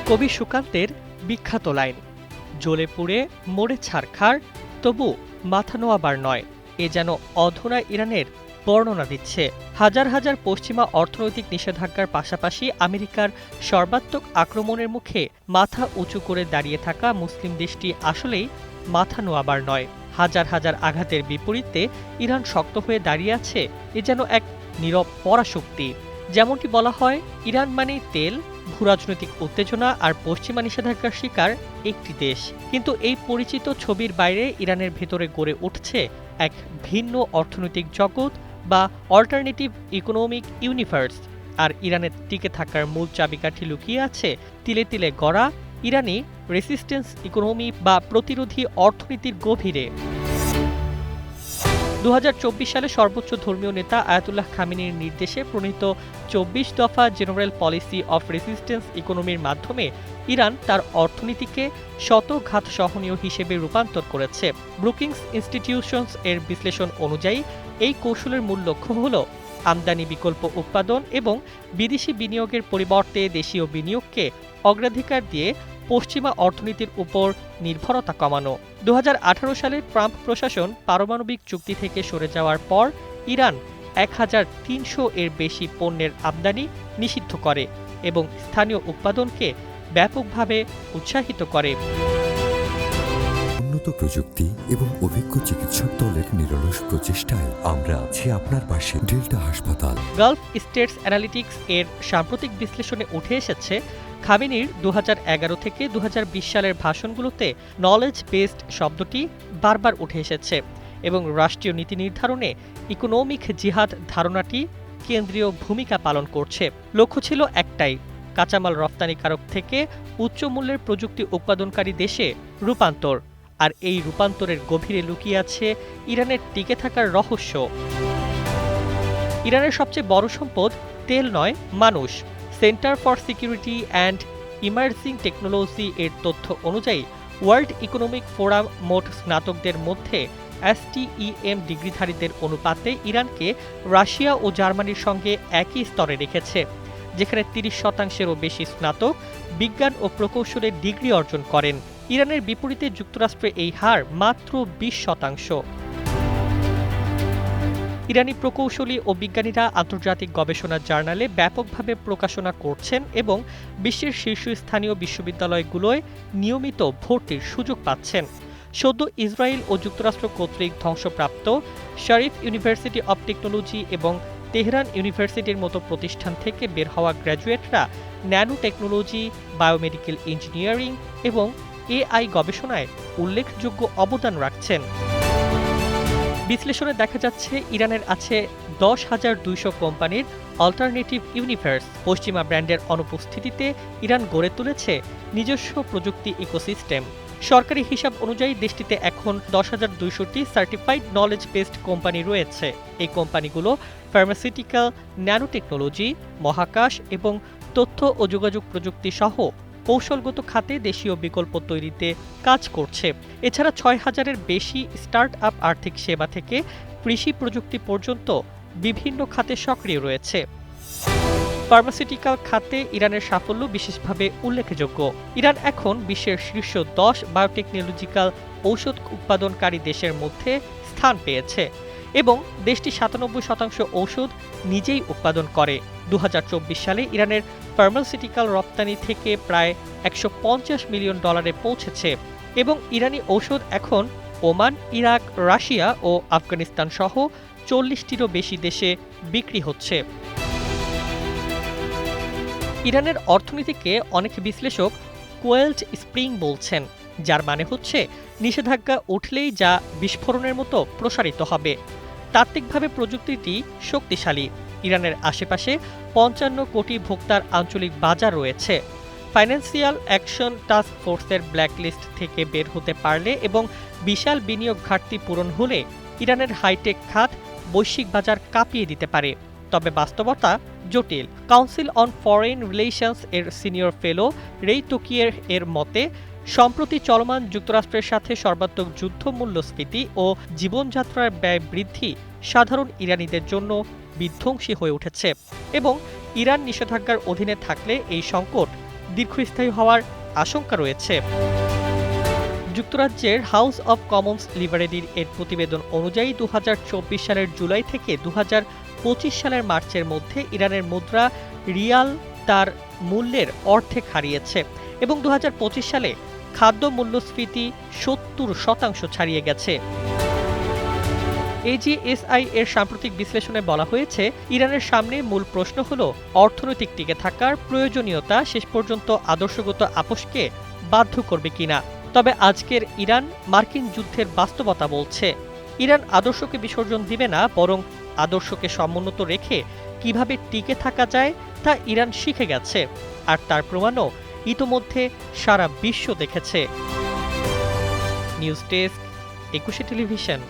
কবি সুকান্তের বিখ্যাত লাইন, জ্বলে পুড়ে মরে ছারখার, তবু মাথা নোয়াবার নয়, এ যেন অধরা ইরানের বর্ণনা দিচ্ছে। হাজার হাজার পশ্চিমা অর্থনৈতিক নিষেধাজ্ঞার পাশাপাশি আমেরিকার সর্বাত্মক আক্রমণের মুখে মাথা উঁচু করে দাঁড়িয়ে থাকা মুসলিম দেশটি আসলেই মাথা নোয়াবার নয়। হাজার হাজার আঘাতের বিপরীতে ইরান শক্ত হয়ে দাঁড়িয়ে আছে, এ যেন এক নীরব পরাশক্তি। যেমনটি বলা হয়, ইরান মানেই তেল, ভূরাজনৈতিক উত্তেজনা আর পশ্চিমা নিষেধাজ্ঞার শিকার একটি দেশ। কিন্তু এই পরিচিত ছবির বাইরে ইরানের ভেতরে গড়ে উঠছে এক ভিন্ন অর্থনৈতিক জগৎ বা অল্টারনেটিভ ইকোনমিক ইউনিভার্স। আর ইরানের টিকে থাকার মূল চাবিকাঠি লুকিয়ে আছে তিলে তিলে গড়া ইরানি রেসিস্টেন্স ইকোনমি বা প্রতিরোধী অর্থনীতির গভীরে। 2024 সালে সর্বোচ্চ ধর্মীয় নেতা আয়াতুল্লাহ খামেনির নির্দেশে প্রণীত 24 দফা জেনারেল পলিসি অফ রেসিস্টেন্স ইকোনমির মাধ্যমে ইরান তার অর্থনীতিকে শতঘাত সহনীয় হিসেবে রূপান্তর করেছে। ব্রুকিংস ইনস্টিটিউশনস এর বিশ্লেষণ অনুযায়ী এই কৌশলের মূল লক্ষ্য হল আমদানি বিকল্প উৎপাদন এবং বিদেশি বিনিয়োগের পরিবর্তে দেশীয় বিনিয়োগকে অগ্রাধিকার দিয়ে পশ্চিমা অর্থনীতির উপর নির্ভরতা কমানো। 2018 সালে ট্রাম্প প্রশাসন পারমাণবিক চুক্তি থেকে সরে যাওয়ার পর ইরান 1300 এর বেশি পণ্যের আমদানি নিষিদ্ধ করে এবং স্থানীয় উৎপাদনকে ব্যাপকভাবে উৎসাহিত করে। উন্নত প্রযুক্তি এবং অভিজ্ঞ চিকিৎসক দলের নিরলস প্রচেষ্টায় আমরা আছি আপনার পাশে। ডেল্টা হাসপাতাল। গালফ স্টেটস অ্যানালিটিক্স এর সাম্প্রতিক বিশ্লেষণে উঠে এসেছে, খামেনির 2011 থেকে 2020 সালের ভাষণগুলোতে নলেজ বেসড শব্দটি বারবার উঠে এসেছে এবং রাষ্ট্রীয় নীতি নির্ধারণে ইকোনমিক জিহাদ ধারণাটি কেন্দ্রীয় ভূমিকা পালন করছে। লক্ষ্য ছিল একটাই, কাঁচামাল রপ্তানিকারক থেকে উচ্চ মূল্যের প্রযুক্তি উৎপাদনকারী দেশে রূপান্তর। আর এই রূপান্তরের গভীরে লুকিয়ে আছে ইরানের টিকে থাকার রহস্য। ইরানের সবচেয়ে বড় সম্পদ তেল নয়, মানুষ। Centre for security and emerging technology এর তথ্য অনুযায়ী ওয়ার্ল্ড ইকোনমিক ফোরাম মোট স্নাতকদের মধ্যে STEM ডিগ্রিধারীদের অনুপাতে ইরানকে রাশিয়া ও জার্মানির সঙ্গে একই স্তরে রেখেছে, যেখানে 30%-এরও বেশি স্নাতক বিজ্ঞান ও প্রকৌশলের ডিগ্রি অর্জন করেন। ইরানের বিপরীতে যুক্তরাষ্ট্রে এই হার মাত্র 20%। ইরানি প্রকৌশলী ও বিজ্ঞানীরা আন্তর্জাতিক গবেষণা জার্নালে ব্যাপকভাবে প্রকাশনা করছেন এবং বিশ্বের শীর্ষস্থানীয় বিশ্ববিদ্যালয়গুলোয় নিয়মিত ভর্তির সুযোগ পাচ্ছেন। সদ্য ইসরায়েল ও যুক্তরাষ্ট্র কর্তৃক ধ্বংসপ্রাপ্ত শরীফ ইউনিভার্সিটি অব টেকনোলজি এবং তেহরান ইউনিভার্সিটির মতো প্রতিষ্ঠান থেকে বের হওয়া গ্র্যাজুয়েটরা ন্যানো টেকনোলজি, বায়োমেডিক্যাল ইঞ্জিনিয়ারিং এবং AI গবেষণায় উল্লেখযোগ্য অবদান রাখছেন। বিশ্লেষণে দেখা যাচ্ছে ইরানের আছে 10,200 কোম্পানির অল্টারনেটিভ ইউনিভার্স। পশ্চিমা ব্র্যান্ডের অনুপস্থিতিতে ইরান গড়ে তুলেছে নিজস্ব প্রযুক্তি ইকোসিস্টেম। সরকারি হিসাব অনুযায়ী দেশটিতে এখন 10,200টি সার্টিফাইড নলেজ বেসড কোম্পানি রয়েছে। এই কোম্পানিগুলো ফার্মাসিউটিক্যাল, ন্যানো টেকনোলজি, মহাকাশ এবং তথ্য ও যোগাযোগ প্রযুক্তি সহ কৌশলগত খাতে দেশীয় বিকল্প তৈরিতে কাজ করছে। এছাড়া 6,000-এর বেশি স্টার্ট আপ আর্থিক সেবা থেকে কৃষি প্রযুক্তি পর্যন্ত বিভিন্ন খাতে সক্রিয় রয়েছে। ফার্মাসিউটিক্যাল খাতে ইরানের সাফল্য বিশেষভাবে উল্লেখযোগ্য। ইরান এখন বিশ্বের শীর্ষ 10 বায়োটেকনোলজিক্যাল ঔষধ উৎপাদনকারী দেশের মধ্যে স্থান পেয়েছে এবং দেশটি 97% ঔষধ নিজেই উৎপাদন করে। 2024 সালে ইরানের ফার্মাসিউটিক্যাল রপ্তানি থেকে প্রায় $150 মিলিয়ন পৌঁছেছে এবং ইরানি ঔষধ এখন ওমান, ইরাক, রাশিয়া ও আফগানিস্তান সহ 40টিরও বেশি দেশে বিক্রি হচ্ছে। ইরানের অর্থনীতিকে অনেক বিশ্লেষক কোয়েলড স্প্রিং বলছেন, যার মানে হচ্ছে নিষেধাজ্ঞা উঠলেই যা বিস্ফোরণের মতো প্রসারিত হবে। তাত্ত্বিকভাবে প্রযুক্তিটি শক্তিশালী। ইরানের আশেপাশে 55 কোটি ভোক্তার আঞ্চলিক বাজার রয়েছে। ফাইন্যান্সিয়াল অ্যাকশন টাস্ক ফোর্সের ব্ল্যাকলিস্ট থেকে বের হতে পারলে এবং বিশাল বিনিয়োগ ঘাটতি পূরণ হলে ইরানের হাইটেক খাত বৈশ্বিক বাজার কাঁপিয়ে দিতে পারে। তবে বাস্তবতা জটিল। কাউন্সিল অন ফরেন রিলেশনস এর সিনিয়র ফেলো রেই তোকিয়ের এর মতে, সম্প্রতি চলমান যুক্তরাষ্ট্রের সাথে সর্বাত্মক যুদ্ধ, মূল্যস্ফীতি ও জীবনযাত্রার ব্যয় বৃদ্ধি সাধারণ ইরানিদের জন্য বিধ্বংসী হয়ে উঠেছে এবং ইরান নিষেধাজ্ঞার অধীনে থাকলে এই সংকট দীর্ঘস্থায়ী হওয়ার আশঙ্কা রয়েছে। যুক্তরাজ্যের হাউস অব কমন্স লিবারেলির এর প্রতিবেদন অনুযায়ী ২০২৪ সালের জুলাই থেকে ২০২৫ সালের মার্চের মধ্যে ইরানের মুদ্রা রিয়াল তার মূল্যের অর্ধেক হারিয়েছে এবং ২০২৫ সালে খাদ্য মূল্যস্ফীতি ৭০% ছাড়িয়ে গেছে। এজিএসআই এর সাম্প্রতিক বিশ্লেষণে বলা হয়েছে, ইরানের সামনে মূল প্রশ্ন হল অর্থনৈতিক টিকে থাকার প্রয়োজনীয়তা শেষ পর্যন্ত আদর্শগত আপোষকে বাধ্য করবে কিনা। তবে আজকের ইরান মার্কিন যুদ্ধের বাস্তবতা বলছে, ইরান আদর্শকে বিসর্জন দিবে না, বরং আদর্শকে সমুন্নত রেখে কিভাবে টিকে থাকা যায় তা ইরান শিখে গেছে, আর তার প্রমাণও ইতোমধ্যে সারা বিশ্ব দেখেছে। News desk, ২১ television.